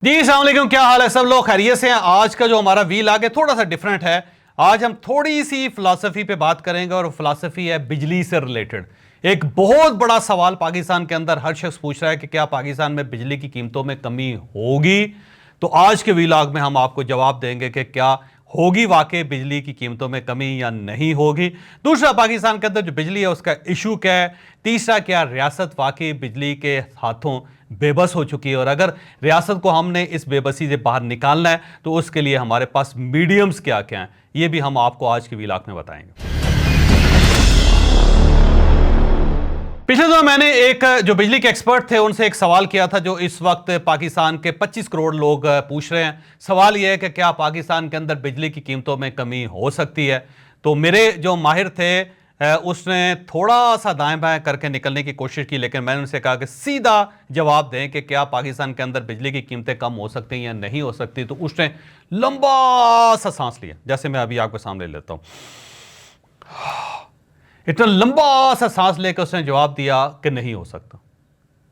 जी अस्सलाम वालेकुम, क्या हाल है? सब लोग खैरियत से हैं। आज का जो हमारा व्लॉग है थोड़ा सा डिफरेंट है। आज हम थोड़ी सी फिलॉसफी पे बात करेंगे और फिलॉसफी है बिजली से रिलेटेड। एक बहुत बड़ा सवाल पाकिस्तान के अंदर हर शख्स पूछ रहा है कि क्या पाकिस्तान में बिजली की कीमतों में कमी होगी। तो आज के व्लॉग में हम आपको जवाब देंगे कि क्या होगी वाकई बिजली की कीमतों में कमी या नहीं होगी। दूसरा, पाकिस्तान के अंदर जो बिजली है उसका इशू क्या है। तीसरा, क्या रियासत वाकई बिजली के हाथों बेबस हो चुकी है, और अगर रियासत को हमने इस बेबसी से बाहर निकालना है तो उसके लिए हमारे पास मीडियम्स क्या क्या हैं, ये भी हम आपको आज के व्लॉग में बताएंगे। पिछले दिनों मैंने एक जो बिजली के एक्सपर्ट थे उनसे एक सवाल किया था जो इस वक्त पाकिस्तान के 25 करोड़ लोग पूछ रहे हैं। सवाल यह है कि क्या पाकिस्तान के अंदर बिजली की कीमतों में कमी हो सकती है। तो मेरे जो माहिर थे उसने थोड़ा सा दाएं बाएं करके निकलने की कोशिश की, लेकिन मैंने उनसे कहा कि सीधा जवाब दें कि क्या पाकिस्तान के अंदर बिजली की कीमतें कम हो सकती हैं या नहीं हो सकती। तो उसने लंबा सा सांस लिया, जैसे मैं अभी आपको सामने लेता हूं। इतना लंबा सा सांस लेकर उसने जवाब दिया कि नहीं हो सकता।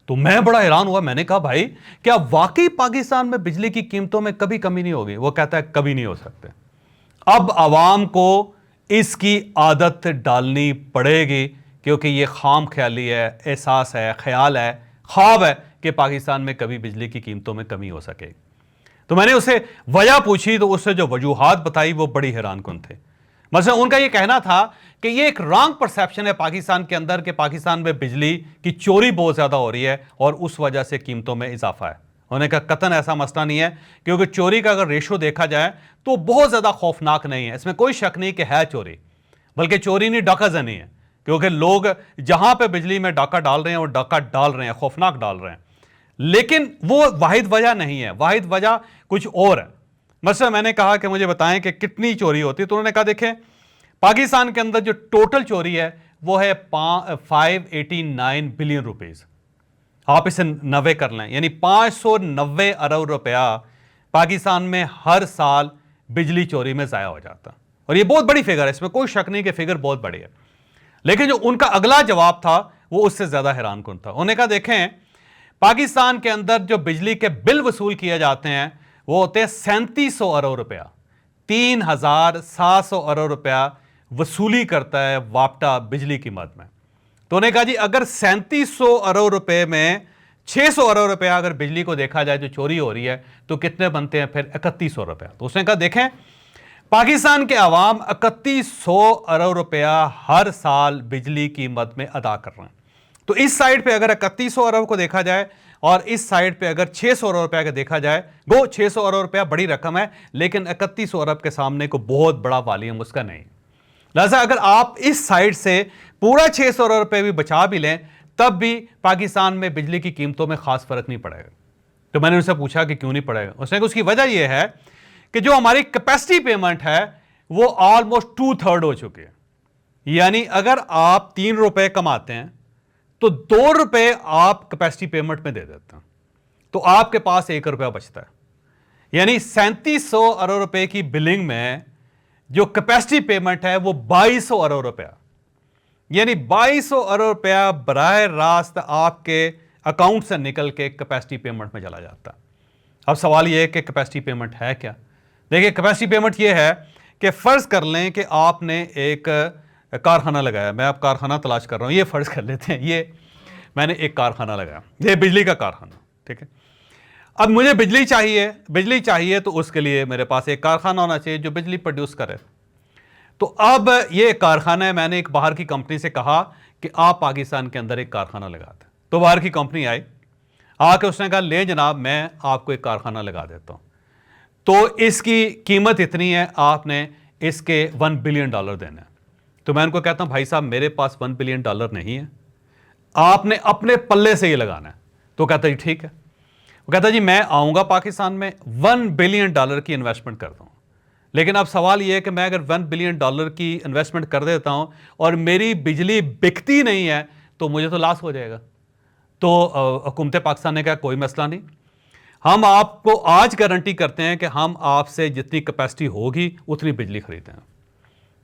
तो मैं बड़ा हैरान हुआ। मैंने कहा भाई, क्या वाकई पाकिस्तान में बिजली की कीमतों में कभी कमी नहीं होगी? वो कहता है कभी नहीं हो सकते। अब आवाम को इसकी आदत डालनी पड़ेगी, क्योंकि यह खाम ख्याली है, एहसास है, ख्याल है, ख्वाब है कि पाकिस्तान में कभी बिजली की कीमतों में कमी हो सके। तो मैंने उससे वजह पूछी तो उससे जो वजूहात बताई वो बड़ी हैरानकुन थे। मतलब उनका यह कहना था कि यह एक रॉन्ग परसेप्शन है पाकिस्तान के अंदर कि पाकिस्तान में बिजली की चोरी बहुत ज्यादा हो रही है और उस वजह से कीमतों में इजाफा है। उन्होंने कहा कतन ऐसा मसला नहीं है, क्योंकि चोरी का अगर रेशो देखा जाए तो बहुत ज्यादा खौफनाक नहीं है। इसमें कोई शक नहीं कि है चोरी, बल्कि चोरी नहीं डाकाजनी है, क्योंकि लोग जहां पे बिजली में डाका डाल रहे हैं वो डाका डाल रहे हैं, खौफनाक डाल रहे हैं। लेकिन वो वाहिद वजह नहीं है, वाहिद वजह कुछ और है। मतलब मैंने कहा कि मुझे बताएं कि कितनी चोरी होती है, तो उन्होंने कहा देखें पाकिस्तान के अंदर जो टोटल चोरी है वो है 589 बिलियन रुपीज। आप इसे 90 कर लें, यानी 590 अरब रुपया पाकिस्तान में हर साल बिजली चोरी में जाया हो जाता। और ये बहुत बड़ी फिगर है, इसमें कोई शक नहीं कि फिगर बहुत बड़ी है। लेकिन जो उनका अगला जवाब था वो उससे ज्यादा हैरानकुन था। उन्होंने कहा देखें पाकिस्तान के अंदर जो बिजली के बिल वसूल किए जाते हैं वो होते हैं 3700 अरब रुपया। 3700 अरब रुपया वसूली करता है वापटा बिजली की मद में। तो उन्होंने कहा जी अगर 3700 अरब रुपए में 600 अरब रुपया अगर बिजली को देखा जाए जो चोरी हो रही है तो कितने बनते हैं फिर? 3100 रुपया। तो उसने कहा देखें पाकिस्तान के अवाम 3100 अरब रुपया हर साल बिजली की मद में अदा कर रहे हैं। तो इस साइड पे अगर 3100 अरब को देखा जाए और इस साइड पे अगर 600 अरब रुपया का देखा जाए, गो 600 अरब रुपया बड़ी रकम है, लेकिन 3100 अरब के सामने को बहुत बड़ा वॉल्यूम उसका नहीं। लिहाजा अगर आप इस साइड से पूरा 600 अरब रुपए भी बचा भी लें तब भी पाकिस्तान में बिजली की कीमतों में खास फर्क नहीं पड़ेगा। तो मैंने उनसे पूछा कि क्यों नहीं पड़ेगा। उसने कहा उसकी वजह यह है कि जो हमारी कैपेसिटी पेमेंट है वो ऑलमोस्ट 2/3 हो चुकी है। यानी अगर आप 3 रुपए कमाते हैं तो 2 रुपए आप कैपेसिटी पेमेंट में दे देते हैं, तो आपके पास 1 रुपया बचता है। यानी 3700 अरब रुपए की बिलिंग में जो कैपेसिटी पेमेंट है वो 2200 अरब रुपया, यानी 2200 अरब रुपया बराह रास्त आपके अकाउंट से निकल के कैपेसिटी पेमेंट में चला जाता है। अब सवाल यह है कि कैपेसिटी पेमेंट है क्या? देखिए कैपेसिटी पेमेंट यह है कि फर्ज कर लें कि आपने एक कारखाना लगाया। मैं अब कारखाना तलाश कर रहा हूं, ये फर्ज कर लेते हैं ये मैंने एक कारखाना लगाया, ये बिजली का कारखाना, ठीक है। अब मुझे बिजली चाहिए तो उसके लिए मेरे पास एक कारखाना होना चाहिए जो बिजली प्रोड्यूस करे। तो अब ये कारखाना है, मैंने एक बाहर की कंपनी से कहा कि आप पाकिस्तान के अंदर एक कारखाना लगा दें। तो बाहर की कंपनी आई, आके उसने कहा ले जनाब मैं आपको एक कारखाना लगा देता हूं, तो इसकी कीमत इतनी है, आपने इसके $1 बिलियन देना है। तो मैं उनको कहता हूं भाई साहब मेरे पास $1 बिलियन नहीं है, आपने अपने पल्ले से ये लगाना है। तो कहता जी ठीक है। वो कहता जी मैं आऊंगा पाकिस्तान में $1 बिलियन की इन्वेस्टमेंट करता हूं, लेकिन अब सवाल यह है कि मैं अगर $1 बिलियन की इन्वेस्टमेंट कर देता हूं और मेरी बिजली बिकती नहीं है तो मुझे तो लॉस हो जाएगा। तो हुकूमत पाकिस्तान ने कहा कोई मसला नहीं, हम आपको आज गारंटी करते हैं कि हम आपसे जितनी कैपेसिटी होगी उतनी बिजली खरीदें।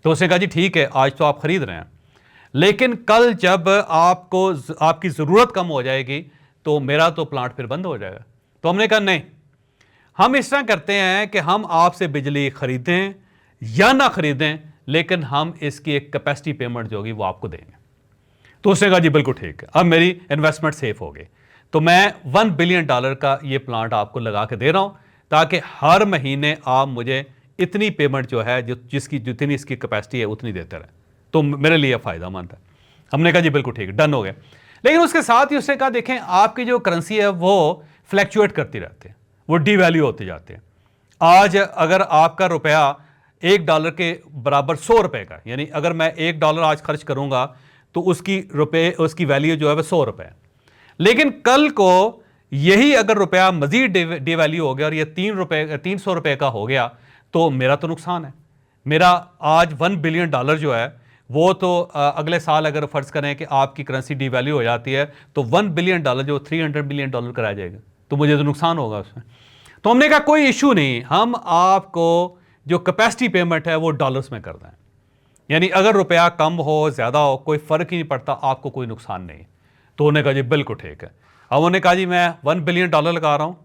तो उसने कहा जी ठीक है आज तो आप खरीद रहे हैं, लेकिन कल जब आपको आपकी ज़रूरत कम हो जाएगी तो मेरा तो प्लांट फिर बंद हो जाएगा। तो हमने कहा नहीं, हम इस तरह करते हैं कि हम आपसे बिजली खरीदें या ना खरीदें, लेकिन हम इसकी एक कैपेसिटी पेमेंट जो होगी वो आपको देंगे। तो उसने कहा जी बिल्कुल ठीक है, अब मेरी इन्वेस्टमेंट सेफ हो गई, तो मैं $1 बिलियन का ये प्लांट आपको लगा के दे रहा हूं, ताकि हर महीने आप मुझे इतनी पेमेंट जो है, जिसकी जितनी इसकी कैपेसिटी है उतनी देते रहे, तो मेरे लिए फ़ायदेमंद है। हमने कहा जी बिल्कुल ठीक है, डन हो गया। लेकिन उसके साथ ही उसने कहा देखें आपकी जो करेंसी है वो फ्लैक्चुएट करती रहती है, वो डीवैल्यू होती जाती है। आज अगर आपका रुपया $1 के बराबर $100 का, यानी अगर मैं $1 आज खर्च करूंगा तो उसकी वैल्यू जो है वह $100 है। लेकिन कल को यही अगर रुपया मजीद डिवैल्यू हो गया और ये $300 का हो गया, तो मेरा तो नुकसान है। मेरा आज $1 बिलियन जो है वो तो अगले साल अगर फर्ज करें कि आपकी करेंसी डिवैल्यू हो जाती है तो $1 बिलियन जो $300 बिलियन का रह जाएगा, तो मुझे तो नुकसान होगा उसमें। तो हमने कहा कोई इशू नहीं, हम आपको जो कैपेसिटी पेमेंट है वो डॉलर्स में कर दें, यानी अगर रुपया कम हो ज़्यादा हो कोई फ़र्क ही नहीं पड़ता, आपको कोई नुकसान नहीं। तो उन्होंने कहा जी बिल्कुल ठीक है। अब उन्होंने कहा जी मैं $1 बिलियन लगा रहा हूँ,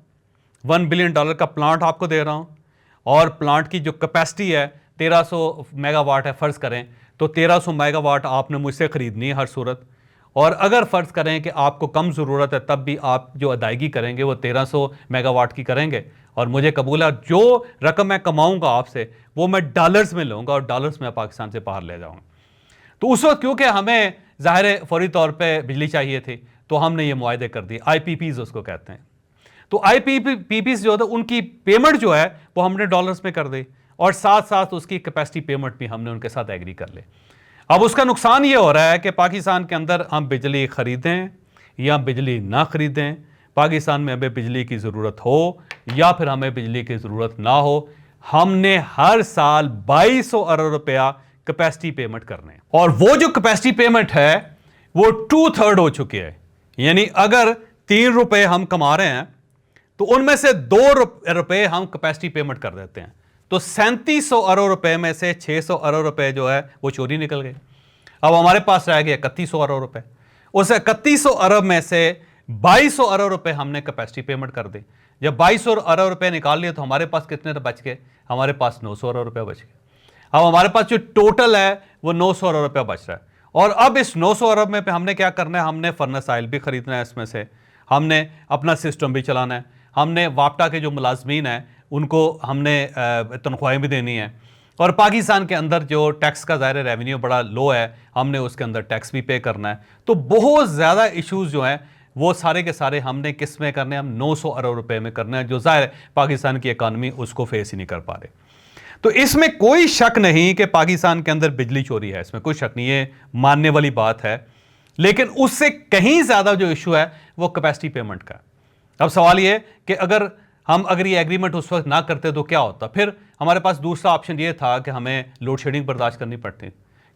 $1 बिलियन का प्लांट आपको दे रहा हूँ, और प्लांट की जो कैपेसिटी है 1300 मेगावाट है फ़र्ज़ करें, तो 1300 मेगावाट आपने मुझसे ख़रीदनी है हर सूरत। और अगर फ़र्ज़ करें कि आपको कम ज़रूरत है, तब भी आप जो अदायगी करेंगे वो 1300 मेगावाट की करेंगे, और मुझे कबूल है जो रकम मैं कमाऊंगा आपसे वो मैं डॉलर्स में लूँगा और डॉलर्स में पाकिस्तान से बाहर ले जाऊँगा। तो उस वक्त क्योंकि हमें ज़ाहिर फौरी तौर पे बिजली चाहिए थी, तो हमने ये मुआहदे कर दिए, IPPs उसको कहते हैं। तो IPPs जो है उनकी पेमेंट जो है वो हमने डॉलर्स में कर दी, और साथ साथ उसकी कैपेसिटी पेमेंट भी हमने उनके साथ एग्री कर ली। अब उसका नुकसान ये हो रहा है कि पाकिस्तान के अंदर हम बिजली खरीदें या बिजली ना खरीदें, पाकिस्तान में हमें बिजली की ज़रूरत हो या फिर हमें बिजली की ज़रूरत ना हो, हमने हर साल 2200 अरब रुपया कैपेसिटी पेमेंट करने हैं। और वो जो कैपेसिटी पेमेंट है वो 2/3 हो चुकी है, यानी अगर ₹3 हम कमा रहे हैं तो उनमें से ₹2 हम कैपेसिटी पेमेंट कर देते हैं, तो 3700 अरब रुपए में से 600 अरब रुपए जो है वो चोरी निकल गए। अब हमारे पास रह गया 3100 अरब रुपए। उस 3100 अरब में से 2200 अरब रुपए हमने कैपेसिटी पेमेंट कर दी। जब 2200 अरब रुपए निकाल लिए तो हमारे पास कितने बच गए? हमारे पास 900 अरब रुपए बच गए। अब हमारे पास जो टोटल है वो 900 अरब रुपया बच रहा है। और अब इस 900 अरब में पे हमने क्या करना है? हमने फर्नेस ऑयल भी खरीदना है, इसमें से हमने अपना सिस्टम भी चलाना है, हमने वापटा के जो मुलाजमीन हैं उनको हमने तनख्वाहें भी देनी है, और पाकिस्तान के अंदर जो टैक्स का ज़ाहिर रेवेन्यू बड़ा लो है, हमने उसके अंदर टैक्स भी पे करना है। तो बहुत ज़्यादा इश्यूज़ जो हैं वो सारे के सारे हमने किस में करने हैं? हम 900 अरब रुपए में करना है, जो ज़ाहिर पाकिस्तान की इकानमी उसको फेस ही नहीं कर पा रहे। तो इसमें कोई शक नहीं कि पाकिस्तान के अंदर बिजली चोरी है, इसमें कोई शक नहीं, ये मानने वाली बात है। लेकिन उससे कहीं ज़्यादा जो इशू है वो कैपेसिटी पेमेंट का। अब सवाल ये कि अगर ये एग्रीमेंट उस वक्त ना करते तो क्या होता? फिर हमारे पास दूसरा ऑप्शन ये था कि हमें लोड शेडिंग बर्दाश्त करनी पड़ती,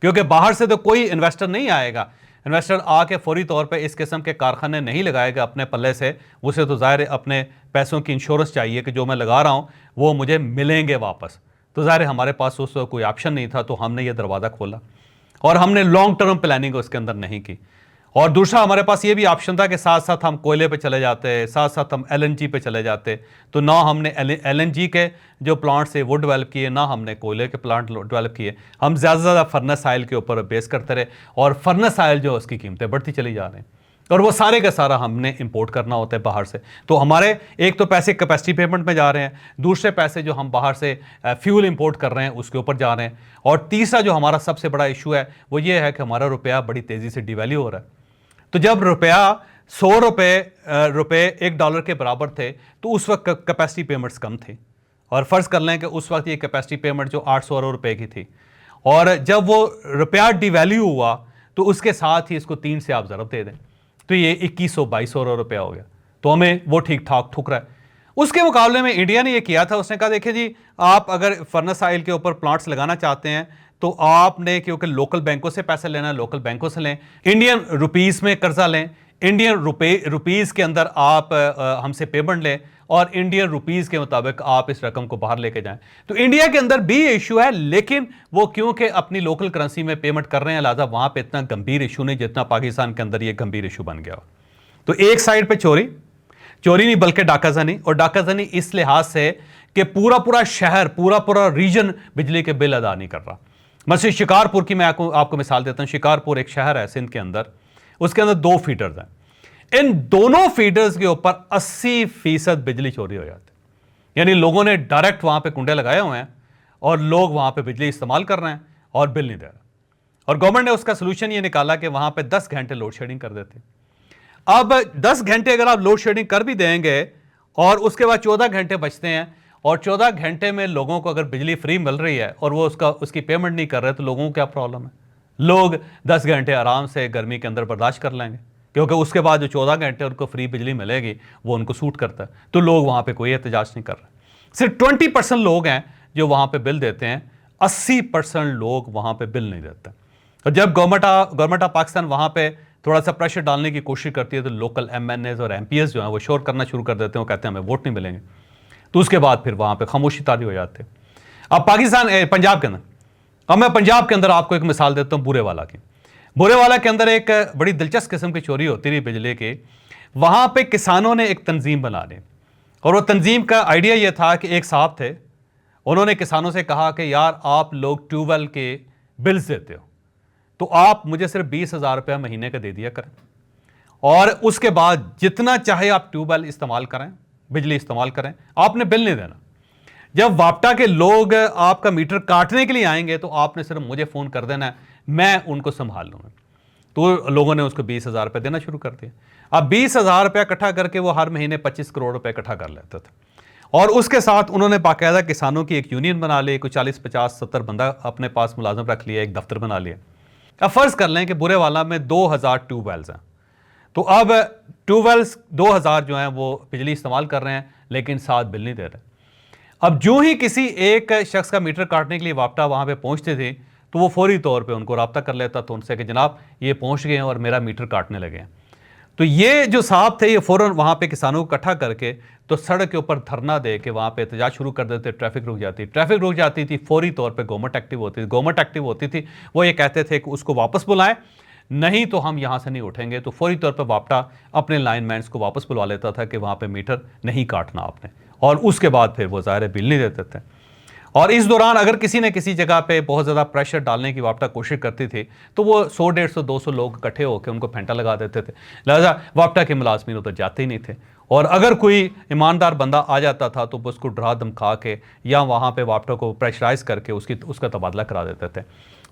क्योंकि बाहर से तो कोई इन्वेस्टर नहीं आएगा। इन्वेस्टर आके फौरी तौर पे इस किस्म के कारखाने नहीं लगाएगा अपने पल्ले से, उसे तो ज़ाहिर अपने पैसों की इंश्योरेंस चाहिए कि जो मैं लगा रहा हूँ वो मुझे मिलेंगे वापस। तो ज़ाहिर हमारे पास उस वक्त कोई ऑप्शन नहीं था, तो हमने ये दरवाज़ा खोला और हमने लॉन्ग टर्म प्लानिंग उसके अंदर नहीं की। और दूसरा हमारे पास ये भी ऑप्शन था कि साथ साथ हम कोयले पे चले जाते, साथ साथ हम LNG पे चले जाते। तो ना हमने LNG के जो प्लांट्स थे वो डेवलप किए, ना हमने कोयले के प्लांट डेवलप किए। हम ज़्यादा से ज़्यादा फर्नेस ऑयल के ऊपर बेस करते रहे, और फर्नेस ऑयल जो उसकी कीमतें बढ़ती चली जा रही हैं, और वो सारे का सारा हमने इंपोर्ट करना होता है बाहर से। तो हमारे एक तो पैसे कैपेसिटी पेमेंट में जा रहे हैं, दूसरे पैसे जो हम बाहर से फ्यूल इंपोर्ट कर रहे हैं उसके ऊपर जा रहे हैं, और तीसरा जो हमारा सबसे बड़ा इशू है वो ये है कि हमारा रुपया बड़ी तेज़ी से डिवैल्यू हो रहा है। तो जब रुपया $100 $1 के बराबर थे तो उस वक्त कैपेसिटी पेमेंट्स कम थी, और फ़र्ज़ कर लें कि उस वक्त ये कैपेसिटी पेमेंट जो 800 अरब रुपए की थी, और जब वो रुपया डिवैल्यू हुआ तो उसके साथ ही इसको 3 से आप ज़रब दे दें तो ये 2100-2200 अरब रुपया हो गया। तो हमें वो ठीक ठाक ठुक रहा है। उसके मुकाबले में इंडिया ने ये किया था, उसने कहा देखिए जी, आप अगर फर्नेस ऑयल के ऊपर प्लांट्स लगाना चाहते हैं तो आपने, क्योंकि लोकल बैंकों से पैसे लेना है, लोकल बैंकों से लें, इंडियन रुपीस में कर्जा लें, इंडियन रुपीस के अंदर आप हमसे पेमेंट लें, और इंडियन रुपीस के मुताबिक आप इस रकम को बाहर लेके जाएं। तो इंडिया के अंदर भी इशू है, लेकिन वो क्योंकि अपनी लोकल करेंसी में पेमेंट कर रहे हैं, लिहाजा वहां पे इतना गंभीर इशू नहीं जितना पाकिस्तान के अंदर ये गंभीर इशू बन गया। तो एक साइड पे चोरी नहीं बल्कि डाकाजानी, और डाकाजानी इस लिहाज से कि पूरा पूरा शहर, पूरा पूरा रीजन बिजली के बिल अदा नहीं कर रहा। मसलन शिकारपुर की मैं आपको मिसाल देता हूं। शिकारपुर एक शहर है सिंध के अंदर, उसके अंदर 2 फीडर्स हैं। इन दोनों फीडर्स के ऊपर 80% बिजली चोरी हो जाती है। यानी लोगों ने डायरेक्ट वहां पे कुंडे लगाए हुए हैं और लोग वहां पे बिजली इस्तेमाल कर रहे हैं और बिल नहीं दे रहे। और गवर्नमेंट ने उसका सोल्यूशन ये निकाला कि वहां पे 10 घंटे लोड शेडिंग कर देते। अब 10 घंटे अगर आप लोड शेडिंग कर भी देंगे और उसके बाद 14 घंटे बचते हैं, और 14 घंटे में लोगों को अगर बिजली फ्री मिल रही है और वो उसकी पेमेंट नहीं कर रहे, तो लोगों को क्या प्रॉब्लम है? लोग 10 घंटे आराम से गर्मी के अंदर बर्दाश्त कर लेंगे, क्योंकि उसके बाद जो 14 घंटे उनको फ्री बिजली मिलेगी वो उनको सूट करता है। तो लोग वहां पे कोई एहतजाज नहीं कर रहे। सिर्फ 20% लोग हैं जो वहां पे बिल देते हैं, 80% लोग वहां पे बिल नहीं देते। और जब गवर्नमेंट ऑफ पाकिस्तान वहां पे थोड़ा सा प्रेशर डालने की कोशिश करती है, तो लोकल MNAs और MPs जो हैं वो शोर करना शुरू कर देते हैं, वो कहते हैं हमें वोट नहीं मिलेंगे। तो उसके बाद फिर वहां पे खामोशी तारी हो जाती है। अब पंजाब के अंदर, अब मैं पंजाब के अंदर आपको एक मिसाल देता हूं बुरेवाला की। बुरेवाला के अंदर एक बड़ी दिलचस्प किस्म की चोरी होती रही बिजली की। वहां पे किसानों ने एक तंजीम बना ली, और वो तंजीम का आइडिया यह था कि एक साहब थे, उन्होंने किसानों से कहा कि यार आप लोग ट्यूबवेल के बिल्स देते हो, तो आप मुझे सिर्फ 20,000 रुपया महीने का दे दिया करें, और उसके बाद जितना चाहे आप ट्यूबवेल इस्तेमाल करें, बिजली इस्तेमाल करें, आपने बिल नहीं देना। जब वापटा के लोग आपका मीटर काटने के लिए आएंगे तो आपने सिर्फ मुझे फोन कर देना है, मैं उनको संभाल लूंगा। तो लोगों ने उसको 20,000 रुपये देना शुरू कर दिया। अब 20,000 रुपया इकट्ठा करके वो हर महीने 25 करोड़ रुपए इकट्ठा कर लेते थे, और उसके साथ उन्होंने बाकायदा किसानों की एक यूनियन बना ली, कोई 40, 50, 70 बंदा अपने पास मुलाजिम रख लिया, एक दफ्तर बना लिया। अब फर्ज कर लें कि बुरेवाला में 2000 ट्यूबवेल्स हैं, तो अब ट्यूबवेल्स 2000 जो हैं वो बिजली इस्तेमाल कर रहे हैं, लेकिन साथ बिल नहीं दे रहे। अब जो ही किसी एक शख्स का मीटर काटने के लिए वापटा वहां पे पहुंचते थे, तो वो फौरी तौर पे उनको रब्ता कर लेता था उनसे कि जनाब ये पहुंच गए हैं और मेरा मीटर काटने लगे हैं। तो ये जो साहब थे, ये फौरन वहां पे किसानों को इकट्ठा करके तो सड़क के ऊपर धरना दे के वहां पे एहतजाज शुरू कर देते। ट्रैफिक रुक जाती थी, फौरी तौर पे गवर्नमेंट एक्टिव होती थी। वो ये कहते थे कि उसको वापस बुलाएं, नहीं तो हम यहां से नहीं उठेंगे। तो फौरी तौर पे वापटा अपने लाइनमैन्स को वापस बुलवा लेता था कि वहां पे मीटर नहीं काटना आपने, और उसके बाद फिर वो ज़ाहिर बिल नहीं देते थे। और इस दौरान अगर किसी ने किसी जगह पे बहुत ज़्यादा प्रेशर डालने की वापटा कोशिश करती थी, तो वो 100, 150, 200 लोग इकट्ठे होकर उनको फेंटा लगा देते थे। लिहाजा वापटा के मुलाजमीन तो जाते ही नहीं थे, और अगर कोई ईमानदार बंदा आ जाता था तो उसको डरा धमका के या वहाँ पे वापटा को प्रेशराइज करके उसका तबादला करा देते थे।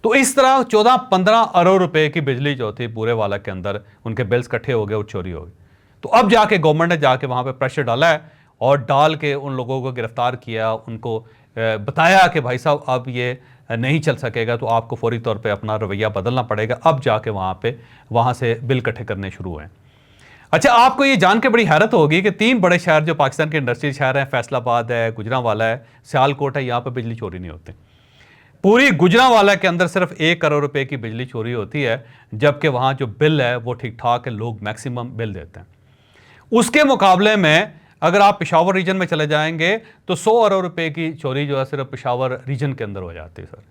तो इस तरह 14-15 अरब रुपए की बिजली जो थी बुरेवाला के अंदर, उनके बिल्स इकट्ठे हो गए और चोरी हो गई। तो अब जाके गवर्नमेंट ने जाके वहाँ पे प्रेशर डाला है और डाल के उन लोगों को गिरफ्तार किया, उनको बताया कि भाई साहब अब ये नहीं चल सकेगा, तो आपको फौरी तौर पे अपना रवैया बदलना पड़ेगा। अब जाके वहाँ से बिल इकट्ठे करने शुरू हुए। अच्छा, आपको ये जान के बड़ी हैरत होगी कि 3 बड़े शहर जो पाकिस्तान के इंडस्ट्रियल शहर हैं, फैसलाबाद है, गुजरांवाला है, सियालकोट है, यहाँ पर बिजली चोरी नहीं होती। पूरी गुजरांवाला के अंदर सिर्फ 1 करोड़ रुपए की बिजली चोरी होती है, जबकि वहाँ जो बिल है वो ठीक ठाक है, लोग मैक्सिमम बिल देते हैं। उसके मुकाबले में अगर आप पेशावर रीजन में चले जाएंगे तो 100 अरब रुपए की चोरी जो है सिर्फ पेशावर रीजन के अंदर हो जाती है सर।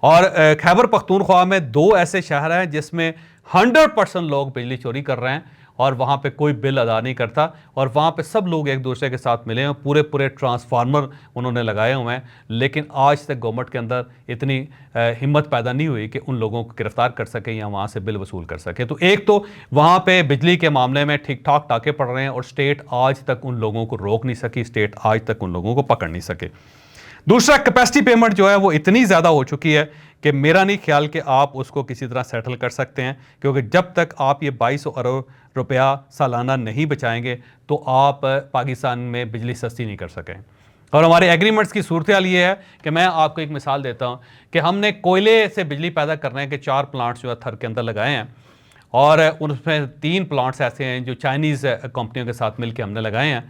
और खैबर पख्तूनख्वा में 2 ऐसे शहर हैं जिसमें 100% लोग बिजली चोरी कर रहे हैं, और वहाँ पे कोई बिल अदा नहीं करता, और वहाँ पे सब लोग एक दूसरे के साथ मिले हैं, पूरे ट्रांसफार्मर उन्होंने लगाए हुए हैं। लेकिन आज तक गवर्नमेंट के अंदर इतनी हिम्मत पैदा नहीं हुई कि उन लोगों को गिरफ्तार कर सके या वहाँ से बिल वसूल कर सके। तो एक तो वहाँ पे बिजली के मामले में ठीक ठाक टाके पड़ रहे हैं, और स्टेट आज तक उन लोगों को रोक नहीं सकी, स्टेट आज तक उन लोगों को पकड़ नहीं सके। दूसरा, कैपेसिटी पेमेंट जो है वो इतनी ज़्यादा हो चुकी है कि मेरा नहीं ख्याल कि आप उसको किसी तरह सेटल कर सकते हैं, क्योंकि जब तक आप ये 2200 अरब रुपया सालाना नहीं बचाएंगे तो आप पाकिस्तान में बिजली सस्ती नहीं कर सकें। और हमारे एग्रीमेंट्स की सूरत हाल ये है कि मैं आपको एक मिसाल देता हूँ कि हमने कोयले से बिजली पैदा करने के 4 प्लांट्स जो है थर के अंदर लगाए हैं, और उनमें 3 प्लांट्स ऐसे हैं जो चाइनीज़ कंपनियों के साथ मिलकर हमने लगाए हैं,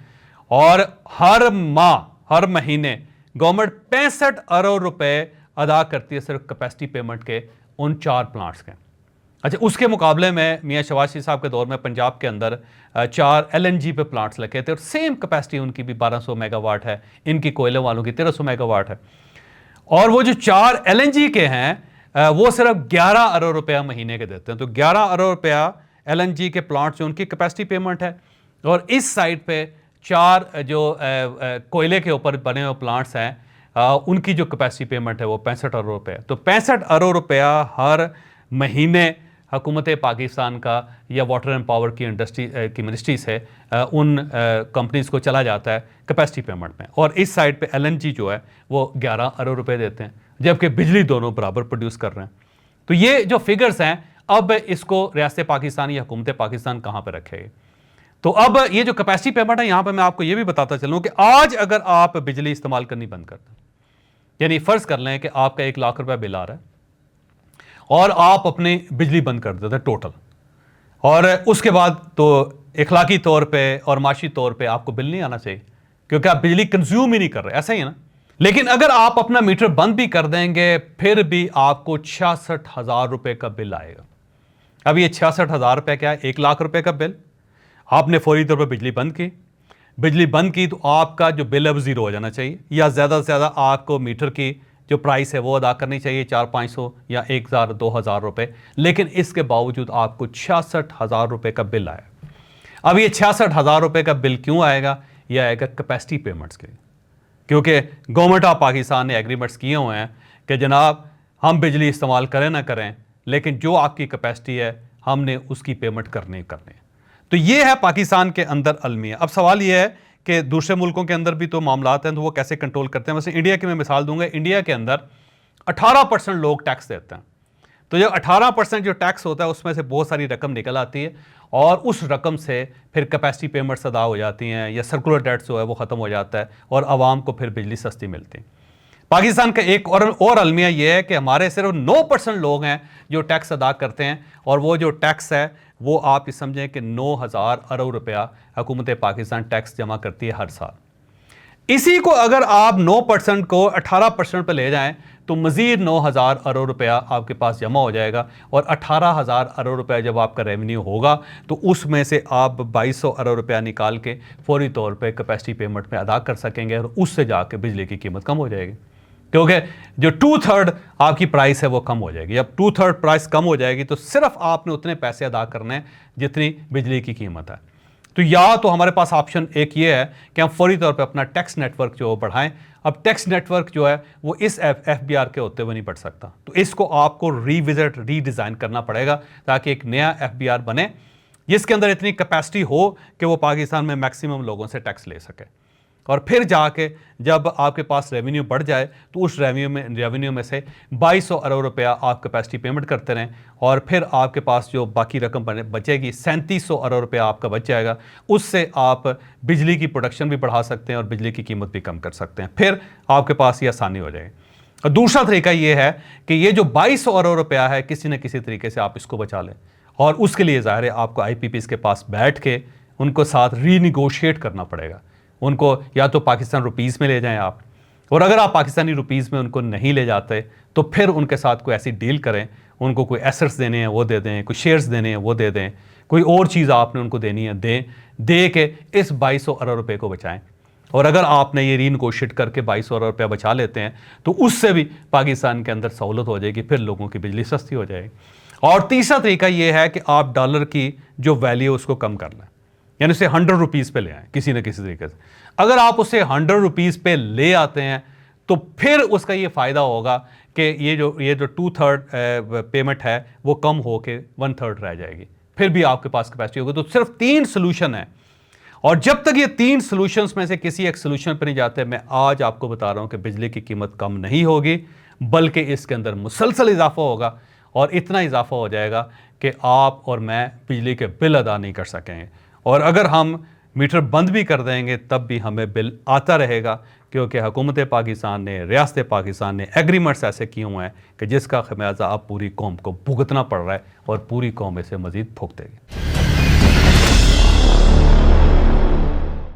और हर महीने गवर्नमेंट 65 अरब रुपए अदा करती है सिर्फ कैपेसिटी पेमेंट के उन 4 प्लांट्स के। अच्छा, उसके मुकाबले में मियाँ शहबाज साहब के दौर में पंजाब के अंदर 4 LNG पे प्लांट्स लगे थे, और सेम कैपेसिटी उनकी भी 1200 मेगावाट है, इनकी कोयले वालों की 1300 मेगावाट है। और वो जो 4 LNG के हैं वो सिर्फ 11 अरब रुपया महीने के देते हैं। तो 11 अरब रुपया LNG के प्लांट्स जो उनकी कैपेसिटी पेमेंट है, और इस साइड पे 4 जो कोयले के ऊपर बने हुए प्लांट्स हैं, उनकी जो कैपेसिटी पेमेंट है वो 65 अरब रुपये। तो 65 अरब रुपया हर महीने हुकूमत पाकिस्तान का या वाटर एंड पावर की इंडस्ट्री की मिनिस्ट्रीज है उन कंपनीज को चला जाता है कैपेसिटी पेमेंट में। और इस साइड पे LNG जो है वो 11 अरब रुपये देते हैं, जबकि बिजली दोनों बराबर प्रोड्यूस कर रहे हैं। तो ये जो फिगर्स हैं, अब इसको रियासत पाकिस्तान या हुकूमत पाकिस्तान कहाँ पर रखेगी? तो अब ये जो कैपेसिटी पेमेंट है, यहाँ पर मैं आपको ये भी बताता चलूँ कि आज अगर आप बिजली इस्तेमाल करनी बंद कर दें, यानी फ़र्ज़ कर लें कि आपका 1 लाख रुपया बिल आ रहा है और आप अपनी बिजली बंद कर देते हैं टोटल, और उसके बाद तो इखलाकी तौर पे और माशी तौर पे आपको बिल नहीं आना चाहिए क्योंकि आप बिजली कंज्यूम ही नहीं कर रहे, ऐसा ही है ना। लेकिन अगर आप अपना मीटर बंद भी कर देंगे, फिर भी आपको 66,000 रुपये का बिल आएगा। अब ये 66,000 रुपये क्या है? 1 लाख रुपये का बिल। आपने फौरी तौर पर बिजली बंद की तो आपका जो बिल है वो ज़ीरो हो जाना चाहिए, या ज़्यादा से ज़्यादा आपको मीटर की जो प्राइस है वो अदा करनी चाहिए 400-500 या 1,000-2,000 रुपये। लेकिन इसके बावजूद आपको 66,000 रुपये का बिल आया। अब ये 66,000 रुपये का बिल क्यों आएगा? ये आएगा कैपेसिटी पेमेंट्स के, क्योंकि गवर्नमेंट ऑफ पाकिस्तान ने एग्रीमेंट्स किए हुए हैं कि जनाब हम बिजली इस्तेमाल करें ना करें, लेकिन जो आपकी कैपेसिटी है हमने उसकी पेमेंट करनी है। तो ये है पाकिस्तान के अंदर अलमिया। अब सवाल ये है कि दूसरे मुल्कों के अंदर भी तो मामलात हैं, तो वो कैसे कंट्रोल करते हैं? वैसे इंडिया की मैं मिसाल दूंगा। इंडिया के अंदर 18% लोग टैक्स देते हैं। तो जो 18% जो टैक्स होता है उसमें से बहुत सारी रकम निकल आती है और उस रकम से फिर कैपेसिटी पेमेंट्स अदा हो जाती हैं या सर्कुलर डेट जो है वो ख़त्म हो जाता है और आवाम को फिर बिजली सस्ती मिलती है। पाकिस्तान का एक और अलमिया यह है कि हमारे सिर्फ 9% लोग हैं जो टैक्स अदा करते हैं, और वो जो टैक्स है वो आप समझें कि 9,000 अरब रुपया हुकूमत पाकिस्तान टैक्स जमा करती है हर साल। इसी को अगर आप 9% को 18% पर ले जाएं तो मज़ीद 9,000 अरब रुपया आपके पास जमा हो जाएगा, और 18,000 अरब रुपया जब आपका रेवेन्यू होगा तो उसमें से आप 2,200 अरब रुपया निकाल के फौरी तौर पे कैपेसिटी पेमेंट में अदा कर सकेंगे, और उससे जाके बिजली की कीमत कम हो जाएगी, क्योंकि जो 2/3 आपकी प्राइस है वो कम हो जाएगी। जब 2/3 प्राइस कम हो जाएगी तो सिर्फ आपने उतने पैसे अदा करने हैं जितनी बिजली की कीमत है। तो या तो हमारे पास ऑप्शन एक ये है कि हम फौरी तौर पे अपना टैक्स नेटवर्क जो बढ़ाएं। अब टैक्स नेटवर्क जो है वो इस FBR के होते हुए नहीं बढ़ सकता, तो इसको आपको रीडिज़ाइन करना पड़ेगा ताकि एक नया FBR बने जिसके अंदर इतनी कैपेसिटी हो कि वो पाकिस्तान में मैक्सिमम लोगों से टैक्स ले सके, और फिर जाके जब आपके पास रेवेन्यू बढ़ जाए तो उस रेवेन्यू में से 2,200 अरब रुपया आप कैपेसिटी पेमेंट करते रहें, और फिर आपके पास जो बाकी रकम बचेगी 3,700 अरब रुपया आपका बच जाएगा। उससे आप बिजली की प्रोडक्शन भी बढ़ा सकते हैं और बिजली की कीमत भी कम कर सकते हैं, फिर आपके पास ये आसानी हो जाएगी। और दूसरा तरीका ये है कि ये जो 2,200 अरब रुपया है किसी न किसी तरीके से आप इसको बचा लें, और उसके लिए ज़ाहिर है आपको IPPs के पास बैठ के उनको साथ रीनिगोशिएट करना पड़ेगा। उनको या तो पाकिस्तान रुपीज़ में ले जाएं आप, और अगर आप पाकिस्तानी रुपीज़ में उनको नहीं ले जाते तो फिर उनके साथ कोई ऐसी डील करें, उनको कोई एसेट्स देने हैं वो दे दें, कोई शेयर्स देने हैं वो दे दें, कोई और चीज़ आपने उनको देनी है दे के इस 2,200 अरब रुपये को बचाएं। और अगर आपने ये रीनिगोशिएट करके 2,200 अरब रुपया बचा लेते हैं तो उससे भी पाकिस्तान के अंदर सहूलत हो जाएगी, फिर लोगों की बिजली सस्ती हो जाएगी। और तीसरा तरीका ये है कि आप डॉलर की जो वैल्यू उसको कम कर लें, यानी उसे 100 रुपीज़ पे ले आएँ किसी न किसी तरीके से। अगर आप उसे 100 रुपीज़ पे ले आते हैं तो फिर उसका ये फ़ायदा होगा कि ये जो 2/3 पेमेंट है वो कम हो के 1/3 रह जाएगी, फिर भी आपके पास कैपेसिटी होगी। तो सिर्फ 3 सोल्यूशन है, और जब तक ये 3 सोल्यूशंस में से किसी एक सोल्यूशन पर नहीं जाते, मैं आज आपको बता रहा हूँ कि बिजली की कीमत कम नहीं होगी, बल्कि इसके अंदर मुसलसल इजाफा होगा, और इतना इजाफा हो जाएगा कि आप और मैं बिजली के बिल अदा नहीं कर सकेंगे। और अगर हम मीटर बंद भी कर देंगे तब भी हमें बिल आता रहेगा, क्योंकि हुकूमत पाकिस्तान ने, रियासत पाकिस्तान ने एग्रीमेंट्स ऐसे किए हुए हैं कि जिसका खमियाजा अब पूरी कौम को भुगतना पड़ रहा है, और पूरी कौम इसे मज़ीद भुगतेगी।